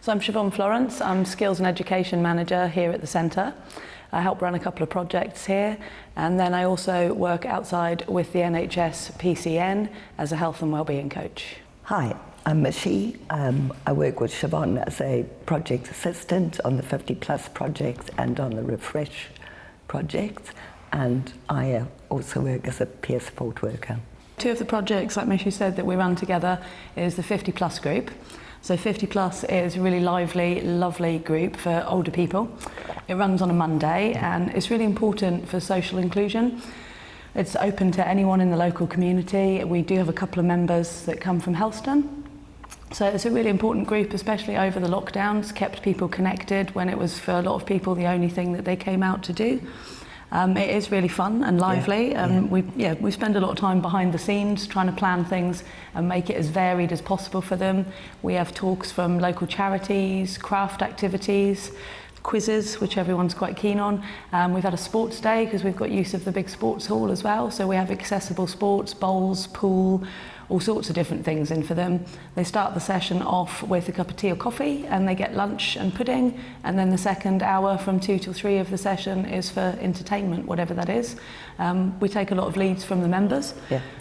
So I'm Siobhan Florence, I'm Skills and Education Manager here at the Centre. I help run a couple of projects here, and then I also work outside with the NHS PCN as a health and wellbeing coach. Hi, I'm Mishi. I work with Siobhan as a project assistant on the 50 plus projects and on the Refresh project, and I also work as a peer support worker. Two of the projects, like Mishi said, that we run together is the 50 plus group. So 50 plus is a really lively, lovely group for older people. It runs on a Monday and it's really important for social inclusion. It's open to anyone in the local community. We do have a couple of members that come from Helston. So it's a really important group, especially over the lockdowns, kept people connected when it was for a lot of people the only thing that they came out to do. It is really fun and lively. We spend a lot of time behind the scenes trying to plan things and make it as varied as possible for them. We have talks from local charities, craft activities, quizzes, which everyone's quite keen on. We've had a sports day because we've got use of the big sports hall as well. So we have accessible sports, bowls, pool, all sorts of different things in for them. They start the session off with a cup of tea or coffee and they get lunch and pudding, and then the second hour from 2 till 3 of the session is for entertainment, whatever that is. We take a lot of leads from the members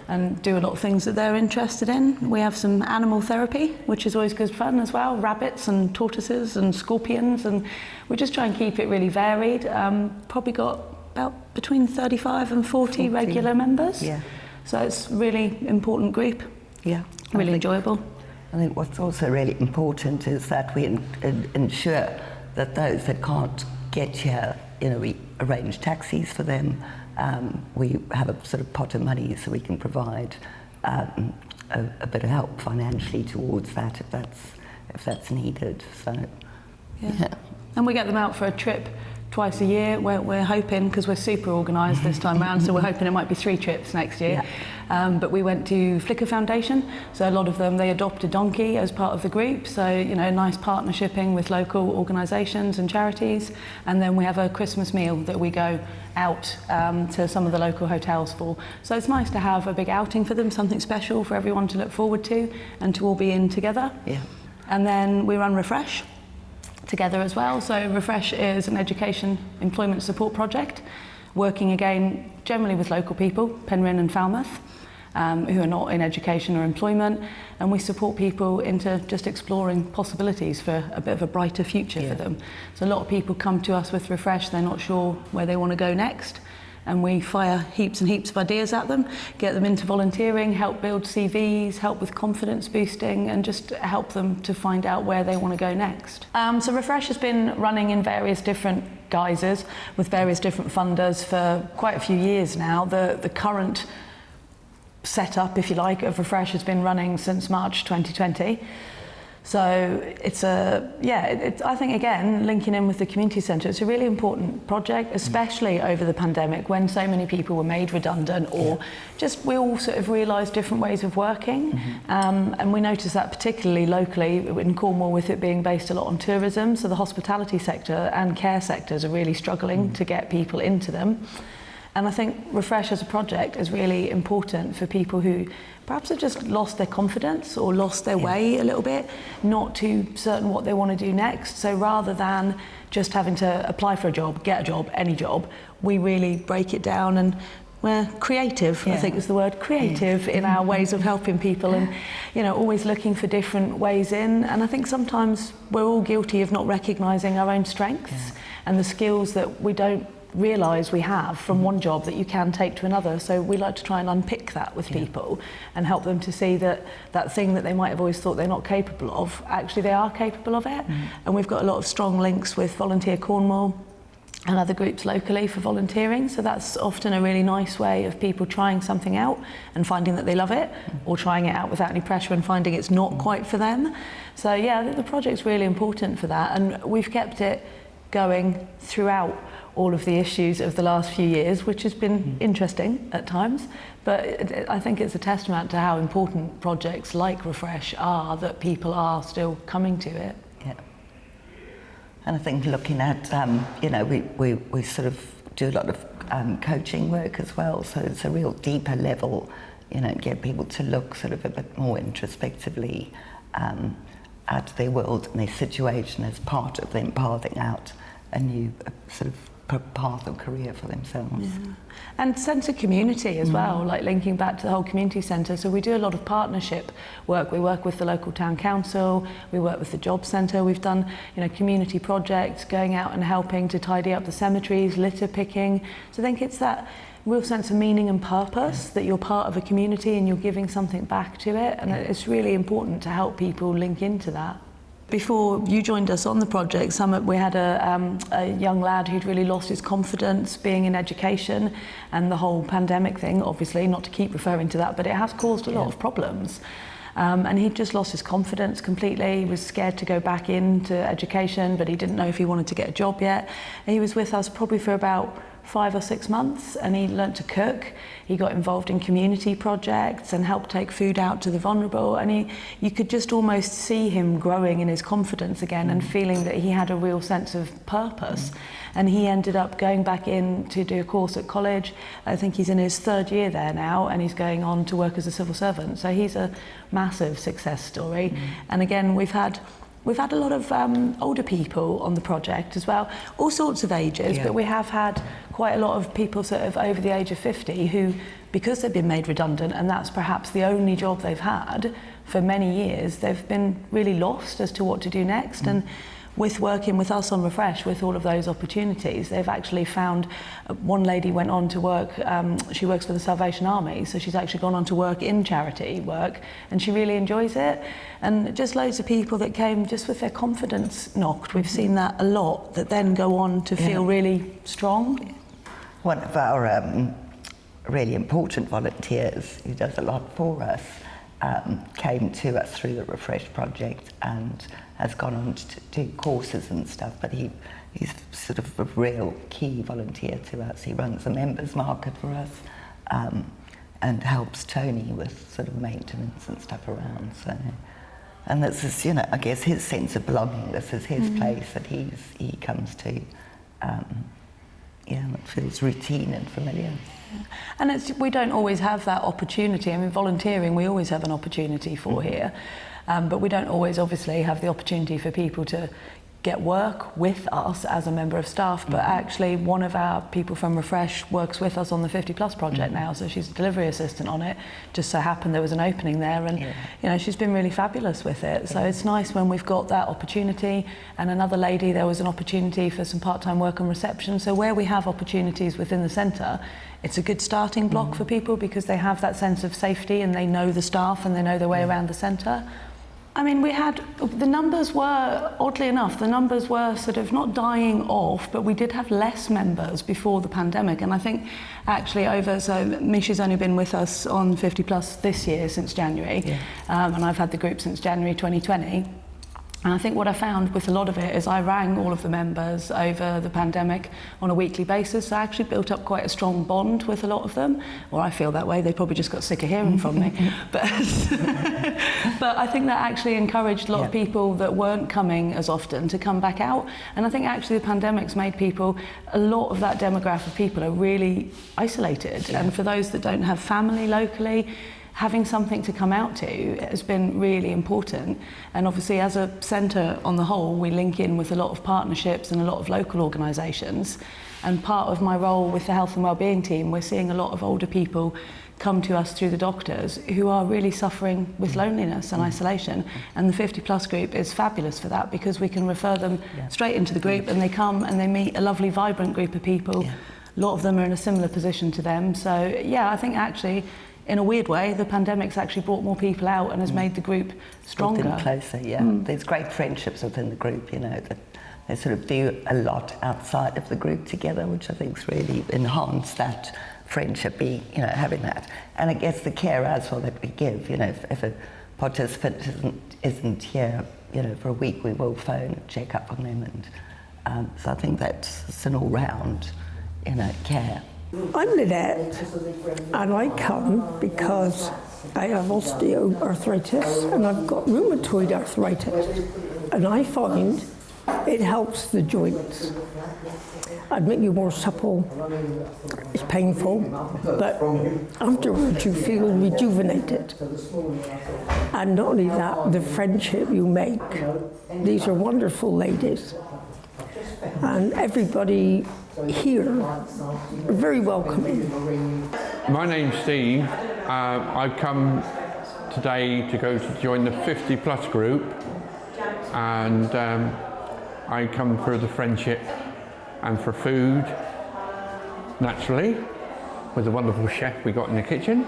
and do a lot of things that they're interested in. We have some animal therapy, which is always good fun as well, rabbits and tortoises and scorpions, and we just try and keep it really varied. Probably got about between 35 and 40 regular members. Yeah. So it's a really important group. Yeah, really enjoyable. I think what's also really important is that we ensure that those that can't get here, we arrange taxis for them. We have a sort of pot of money so we can provide a bit of help financially towards that if that's needed. So yeah. And we get them out for a trip twice a year. We're hoping, because we're super organised this time around, so we're hoping it might be 3 trips next year. But we went to Flickr Foundation, so a lot of them, they adopt a donkey as part of the group, so nice partnershiping with local organisations and charities. And then we have a Christmas meal that we go out to some of the local hotels for. So it's nice to have a big outing for them, something special for everyone to look forward to and to all be in together. And then we run Refresh together as well. So Refresh is an education employment support project, working again generally with local people, Penryn and Falmouth, who are not in education or employment, and we support people into just exploring possibilities for a bit of a brighter future for them. So a lot of people come to us with Refresh, they're not sure where they want to go next, and we fire heaps and heaps of ideas at them, get them into volunteering, help build CVs, help with confidence boosting, and just help them to find out where they want to go next. So Refresh has been running in various different guises with various different funders for quite a few years now. The current setup, if you like, of Refresh has been running since March 2020. So it's I think, again, linking in with the community centre, it's a really important project, especially over the pandemic when so many people were made redundant or just we all sort of realised different ways of working. And we noticed that particularly locally in Cornwall, with it being based a lot on tourism. So the hospitality sector and care sectors are really struggling to get people into them. And I think Refresh as a project is really important for people who perhaps have just lost their confidence or lost their way a little bit, not too certain what they want to do next. So rather than just having to apply for a job, get a job, any job, we really break it down, and we're creative, I think is the word, creative in our ways of helping people, and always looking for different ways in. And I think sometimes we're all guilty of not recognising our own strengths and the skills that we don't realise we have from one job that you can take to another. So we like to try and unpick that with people and help them to see that thing that they might have always thought they're not capable of, actually they are capable of it. And we've got a lot of strong links with Volunteer Cornwall and other groups locally for volunteering, so that's often a really nice way of people trying something out and finding that they love it, or trying it out without any pressure and finding it's not quite for them. So I think the project's really important for that, and we've kept it going throughout all of the issues of the last few years, which has been interesting at times, but I think it's a testament to how important projects like Refresh are, that people are still coming to it. And I think looking at, we sort of do a lot of coaching work as well, so it's a real deeper level, get people to look sort of a bit more introspectively out of their world and their situation as part of them pathing out a new sort of path or career for themselves. Yeah. And sense of community as well, like linking back to the whole community centre. So we do a lot of partnership work. We work with the local town council, we work with the job centre, we've done community projects, going out and helping to tidy up the cemeteries, litter picking. So I think it's that real sense of meaning and purpose, that you're part of a community and you're giving something back to it, and it's really important to help people link into that. Before you joined us on the project, we had a young lad who'd really lost his confidence being in education, and the whole pandemic thing, obviously, not to keep referring to that, but it has caused a lot of problems. And he'd just lost his confidence completely. He was scared to go back into education, but he didn't know if he wanted to get a job yet. And he was with us probably for about 5 or 6 months, and he learnt to cook. He got involved in community projects and helped take food out to the vulnerable, and you could just almost see him growing in his confidence again and feeling that he had a real sense of purpose. And he ended up going back in to do a course at college. I think he's in his 3rd year there now, and he's going on to work as a civil servant. So he's a massive success story. And again, we've had a lot of older people on the project as well, all sorts of ages, but we have had quite a lot of people sort of over the age of 50 who, because they've been made redundant and that's perhaps the only job they've had for many years, they've been really lost as to what to do next. And with working with us on Refresh, with all of those opportunities, they've actually found, one lady went on to work, she works for the Salvation Army, so she's actually gone on to work in charity work, and she really enjoys it. And just loads of people that came just with their confidence knocked. We've seen that a lot, that then go on to feel really strong. One of our really important volunteers, who does a lot for us, came to us through the Refresh project and has gone on to do courses and stuff, but he's sort of a real key volunteer to us. He runs the members market for us and helps Tony with sort of maintenance and stuff around. So, and this is, I guess his sense of belonging. This is his place that he comes to. It feels routine and familiar. And we don't always have that opportunity. I mean, volunteering, we always have an opportunity for here, but we don't always obviously have the opportunity for people to get work with us as a member of staff, but actually one of our people from Refresh works with us on the 50 Plus project now, so she's a delivery assistant on it. Just so happened there was an opening there, and she's been really fabulous with it. So it's nice when we've got that opportunity. And another lady, there was an opportunity for some part-time work on reception. So where we have opportunities within the centre, it's a good starting block for people because they have that sense of safety and they know the staff and they know their way around the centre. I mean, the numbers were, oddly enough, sort of not dying off, but we did have less members before the pandemic. And I think actually so Misha's only been with us on 50 Plus this year, since January, and I've had the group since January 2020. And I think what I found with a lot of it is I rang all of the members over the pandemic on a weekly basis. So I actually built up quite a strong bond with a lot of them. Or I feel that way. They probably just got sick of hearing from me. But I think that actually encouraged a lot of people that weren't coming as often to come back out. And I think actually the pandemic's made a lot of that demographic of people are really isolated. And for those that don't have family locally, having something to come out to has been really important. And obviously as a centre on the whole, we link in with a lot of partnerships and a lot of local organisations. And part of my role with the health and wellbeing team, we're seeing a lot of older people come to us through the doctors who are really suffering with loneliness and isolation. And the 50 Plus group is fabulous for that because we can refer them straight into the group, and they come and they meet a lovely, vibrant group of people. A lot of them are in a similar position to them. So I think actually, in a weird way, the pandemic's actually brought more people out and has made the group stronger. Brought them closer, There's great friendships within the group, that they sort of do a lot outside of the group together, which I think's really enhanced that friendship, having that. And I guess the care as well that we give, if a participant isn't here, for a week, we will phone and check up on them. And so I think that's an all-round, care. I'm Lynette, and I come because I have osteoarthritis and I've got rheumatoid arthritis, and I find It helps the joints. I'd make you more supple. It's painful, but afterwards you feel rejuvenated. And not only that, the friendship you make. These are wonderful ladies. And everybody here are very welcoming. My name's Steve. I've come today to join the 50 plus group, and I come for the friendship and for food, naturally, with the wonderful chef we got in the kitchen.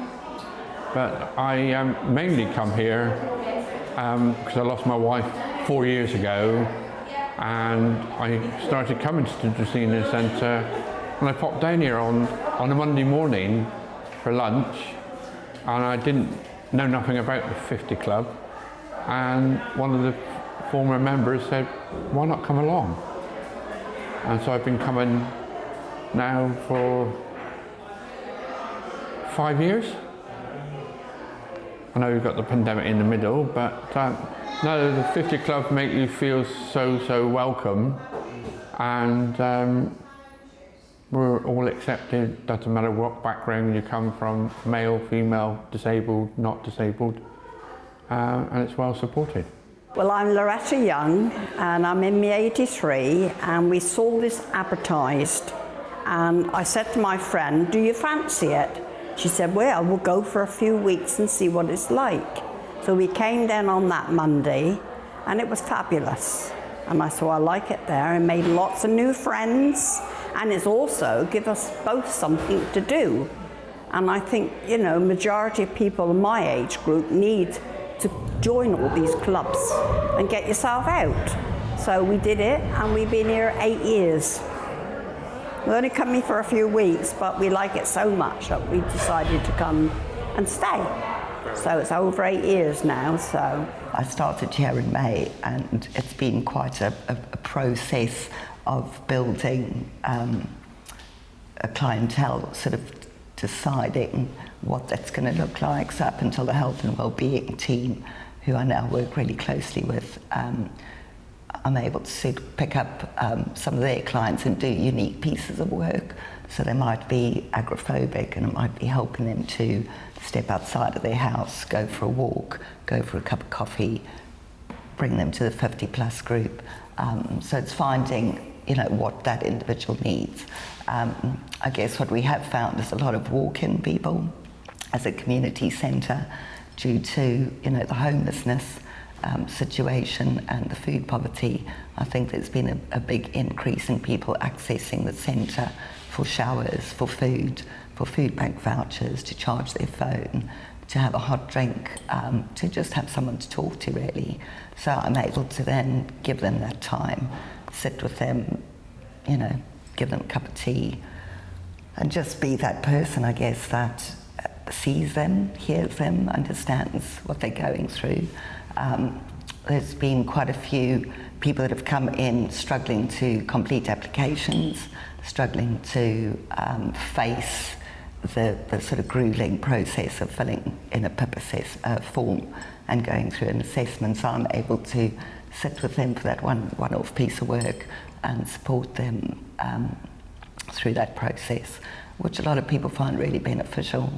But I mainly come here because I lost my wife 4 years ago, and I started coming to the Dracaena Centre, and I popped down here on a Monday morning for lunch, and I didn't know nothing about the 50 Club, and one of the former members said, why not come along? And so I've been coming now for 5 years. I know we've got the pandemic in the middle, but no, the 50 Club make you feel so welcome, and we're all accepted. Doesn't matter what background you come from, male, female, disabled, not disabled, and it's well supported. Well, I'm Loretta Young, and I'm in my 83, and we saw this advertised, and I said to my friend, do you fancy it? She said, well, we'll go for a few weeks and see what it's like. So we came down on that Monday, and it was fabulous. And I thought, I like it there, and made lots of new friends, and it's also give us both something to do. And I think, you know, majority of people in my age group need to join all these clubs and get yourself out. So we did it, and we've been here 8 years. We only come here for a few weeks, but we like it so much that we decided to come and stay. So it's over 8 years now, so. I started here in May, and it's been quite a process of building a clientele, sort of deciding what that's going to look like. So up until the health and wellbeing team, who I now work really closely with, I'm able to pick up some of their clients and do unique pieces of work. So they might be agoraphobic, and it might be helping them to step outside of their house, go for a walk, go for a cup of coffee, bring them to the 50 plus group. So it's finding, you know, what that individual needs. I guess what we have found is a lot of walk-in people as a community centre, due to, you know, the homelessness situation and the food poverty. I think there's been a big increase in people accessing the centre for showers, for food bank vouchers, to charge their phone, to have a hot drink, to just have someone to talk to, really. So I'm able to then give them that time, sit with them, you know, give them a cup of tea, and just be that person, I guess, that sees them, hears them, understands what they're going through. There's been quite a few people that have come in struggling to complete applications, struggling to face the sort of grueling process of filling in a PIP form and going through an assessment. So I'm able to sit with them for that one-off piece of work and support them through that process, which a lot of people find really beneficial.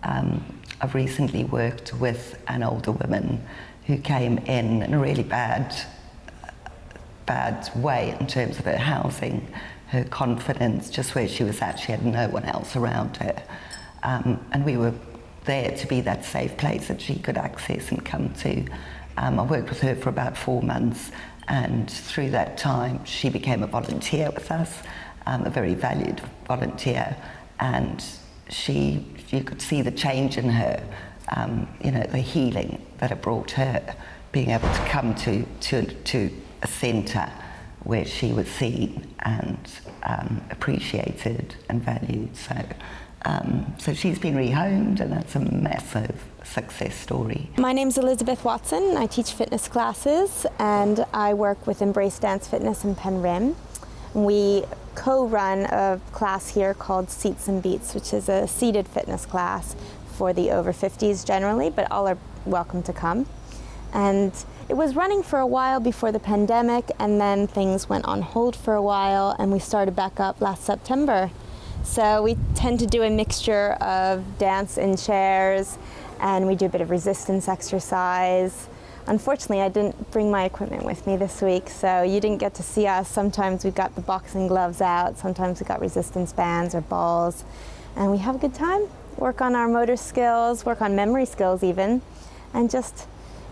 I've recently worked with an older woman who came in a really bad way in terms of her housing, her confidence, just where she was at. She had no one else around her. And we were there to be that safe place that she could access and come to. I worked with her for about 4 months, and through that time she became a volunteer with us, a very valued volunteer, and you could see the change in her, you know, the healing that it brought her, being able to come to a centre where she was seen and appreciated and valued. So she's been rehomed, and that's a massive success story. My name's Elizabeth Watson. I teach fitness classes, and I work with Embrace Dance Fitness in Penryn. We co-run a class here called Seats and Beats, which is a seated fitness class for the over 50s generally, but all are welcome to come. And it was running for a while before the pandemic, and then things went on hold for a while, and we started back up last September. So we tend to do a mixture of dance in chairs, and we do a bit of resistance exercise. Unfortunately, I didn't bring my equipment with me this week, so you didn't get to see us. Sometimes we've got the boxing gloves out, sometimes we've got resistance bands or balls, and we have a good time. Work on our motor skills, work on memory skills even, and just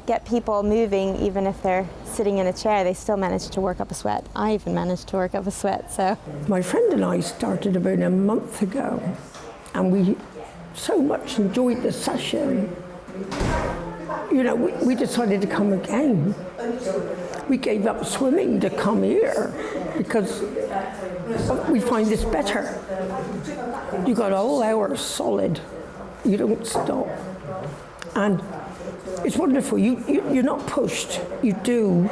get people moving. Even if they're sitting in a chair, they still manage to work up a sweat. I even managed to work up a sweat, so. My friend and I started about a month ago, and we so much enjoyed the session. You know, we decided to come again. We gave up swimming to come here because we find this better. You got a whole hour solid. You don't stop. And it's wonderful. You're not pushed. You do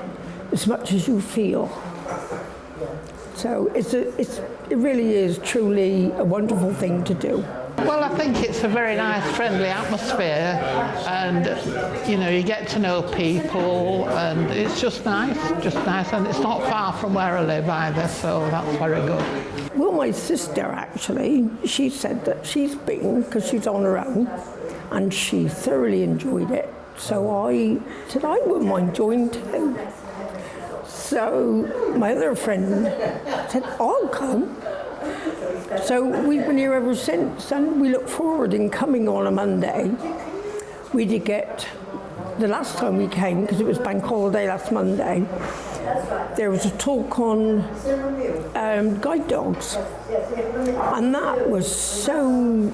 as much as you feel. So it really is truly a wonderful thing to do. Well, I think it's a very nice, friendly atmosphere, and you know, you get to know people, and it's just nice, and it's not far from where I live either, so that's very good. Well, my sister actually, she said that she's been, because she's on her own, and she thoroughly enjoyed it. So I said I wouldn't mind joining too. So my other friend said, I'll come. So we've been here ever since, and we look forward in coming on a Monday. We did get, the last time we came, because it was bank holiday last Monday, there was a talk on guide dogs, and that was so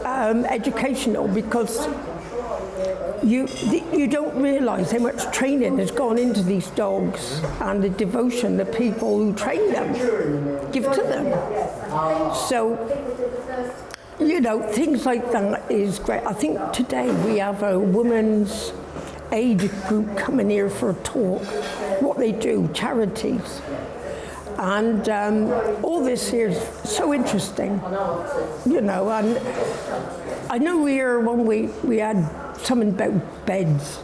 educational, because you don't realise how much training has gone into these dogs and the devotion the people who train them give to them. So, you know, things like that is great. I think today we have a women's aid group coming here for a talk, what they do, charities. And all this here is so interesting, you know. And I know here one week we had something about beds.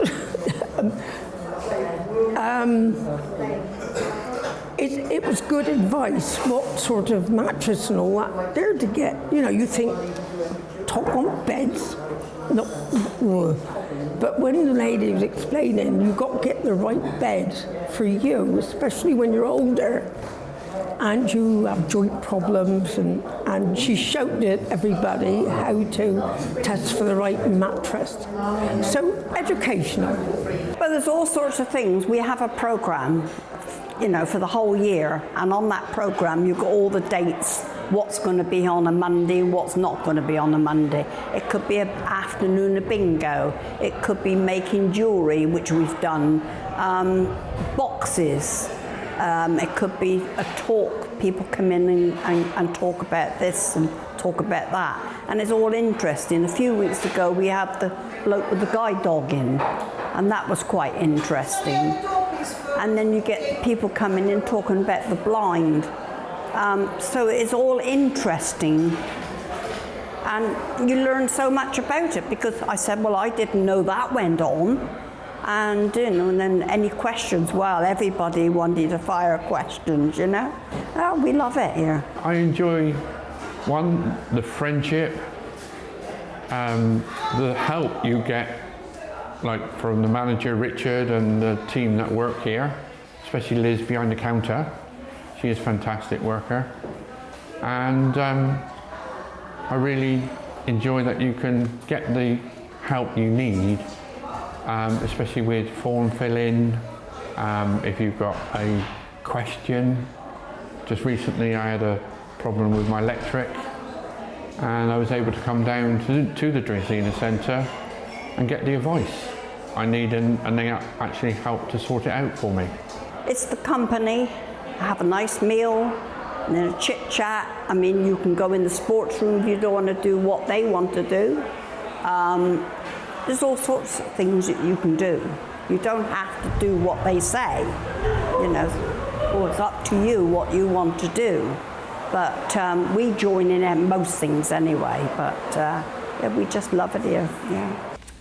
It was good advice, what sort of mattress and all that there to get. You know, you think, talk on beds. No, but when the lady was explaining, you've got to get the right bed for you, especially when you're older and you have joint problems, and she showed everybody how to test for the right mattress. So educational. But there's all sorts of things. We have a program, you know, for the whole year, and on that program you've got all the dates, what's going to be on a Monday, what's not going to be on a Monday. It could be an afternoon of bingo, it could be making jewellery, which we've done, boxes. It could be a talk, people come in and talk about this and talk about that. And it's all interesting. A few weeks ago we had the bloke with the guide dog in, and that was quite interesting. And then you get people coming in talking about the blind. So it's all interesting. And you learn so much about it, because I said, well, I didn't know that went on. And, you know, and then any questions, well, everybody wanted to fire questions, you know. Oh, we love it here. I enjoy, one, the friendship, the help you get, like from the manager Richard and the team that work here, especially Liz behind the counter. She is a fantastic worker. And I really enjoy that you can get the help you need, especially with form filling, if you've got a question. Just recently I had a problem with my electric, and I was able to come down to the Dracaena Centre and get the advice I need, and they actually helped to sort it out for me. It's the company, have a nice meal, and then a chit chat. I mean, you can go in the sports room if you don't want to do what they want to do. There's all sorts of things that you can do. You don't have to do what they say, you know. Well, it's up to you what you want to do. But we join in at most things anyway, but yeah, we just love it here, yeah.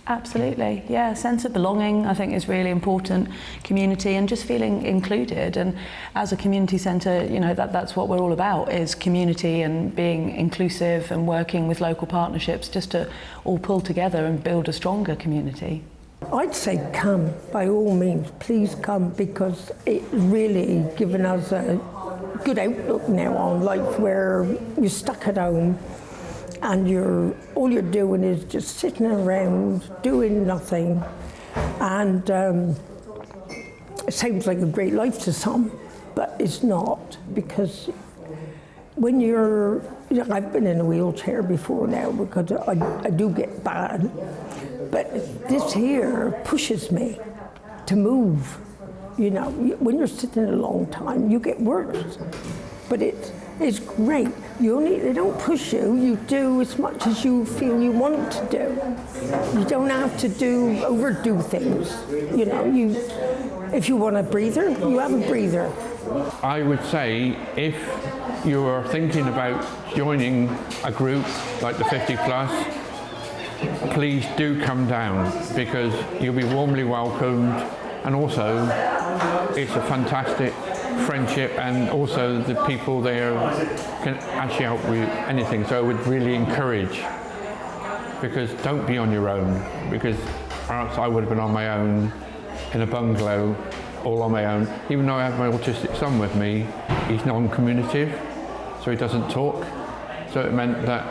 Absolutely, yeah. Sense of belonging, I think, is really important. Community and just feeling included. And as a community centre, you know, that's what we're all about, is community and being inclusive and working with local partnerships just to all pull together and build a stronger community. I'd say come, by all means, please come, because it's really given us a good outlook now on life, where you're stuck at home and all you're doing is just sitting around doing nothing, and it sounds like a great life to some, but it's not, because when I've been in a wheelchair before now because I do get bad, but this here pushes me to move. You know, when you're sitting a long time, you get worse, but it's great. They don't push you. You do as much as you feel you want to do. You don't have to overdo things. You know, if you want a breather, you have a breather. I would say if you are thinking about joining a group like the 50 plus, please do come down, because you'll be warmly welcomed, and also it's a fantastic friendship, and also the people there can actually help with anything. So I would really encourage, because don't be on your own, because perhaps I would have been on my own in a bungalow, all on my own. Even though I have my autistic son with me, he's non-communicative, so he doesn't talk. So it meant that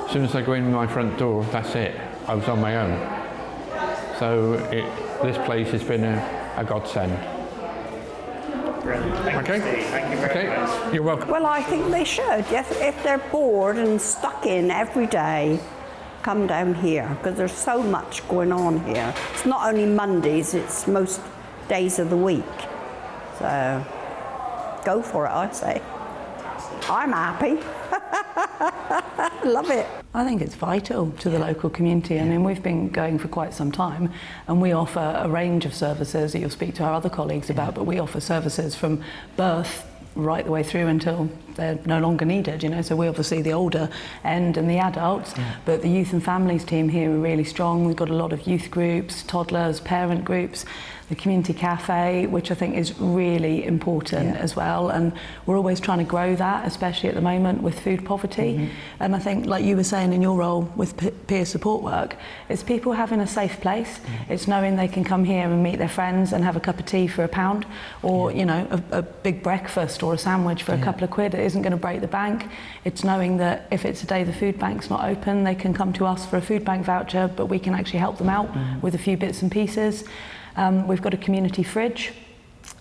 as soon as I go in my front door, that's it. I was on my own. So this place has been a godsend. Brilliant. Thank you, Steve. Thank you very much. You're welcome. Well, I think they should. If they're bored and stuck in every day, come down here, because there's so much going on here. It's not only Mondays, it's most days of the week. So go for it, I say. I'm happy. Love it. I think it's vital to the local community. I mean, we've been going for quite some time, and we offer a range of services that you'll speak to our other colleagues about, but we offer services from birth right the way through until they're no longer needed, you know. So we obviously the older end and the adults, but the youth and families team here are really strong. We've got a lot of youth groups, toddlers, parent groups, the community cafe, which I think is really important as well, and we're always trying to grow that, especially at the moment with food poverty. And I think, like you were saying in your role with peer support work, it's people having a safe place. It's knowing they can come here and meet their friends and have a cup of tea for £1, or you know, a big breakfast or a sandwich for a couple of quid. It isn't going to break the bank. It's knowing that if it's a day the food bank's not open, they can come to us for a food bank voucher, but we can actually help them out with a few bits and pieces. We've got a community fridge,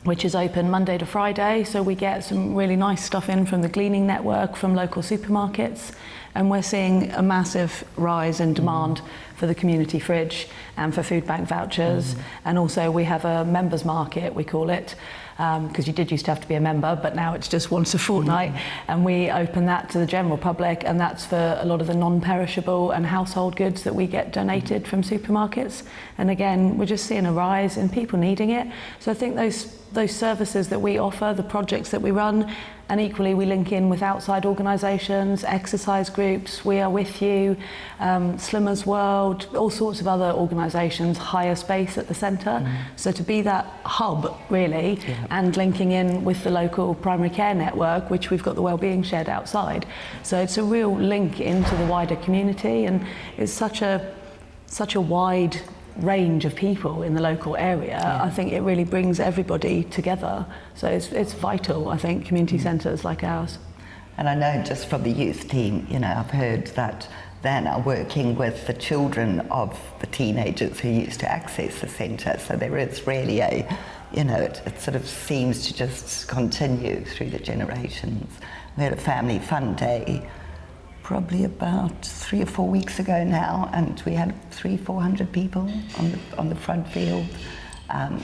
which is open Monday to Friday, so we get some really nice stuff in from the Gleaning Network, from local supermarkets, and we're seeing a massive rise in demand for the community fridge and for food bank vouchers. And also we have a members market, we call it, because you did used to have to be a member, but now it's just once a fortnight, and we open that to the general public, and that's for a lot of the non-perishable and household goods that we get donated from supermarkets. And again, we're just seeing a rise in people needing it. So I think those services that we offer, the projects that we run, and equally we link in with outside organisations, exercise groups, We Are With You, Slimmers World, all sorts of other organisations hire space at the centre. So to be that hub really, and linking in with the local primary care network, which we've got the wellbeing shed outside. So it's a real link into the wider community, and it's such a wide range of people in the local area. I think it really brings everybody together. So it's vital, I think, community centres like ours. And I know just from the youth team, you know, I've heard that they're now working with the children of the teenagers who used to access the centre. So there is really it sort of seems to just continue through the generations. We had a family fun day probably about 3 or 4 weeks ago now, and we had 300-400 people on the front field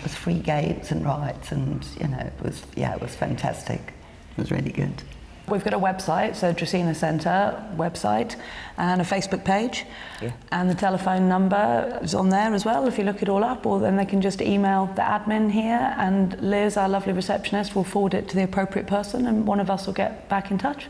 with free games and rides, and you know, it was fantastic. It was really good. We've got a website, so Dracaena Centre website, and a Facebook page, and the telephone number is on there as well if you look it all up, or then they can just email the admin here, and Liz, our lovely receptionist, will forward it to the appropriate person, and one of us will get back in touch.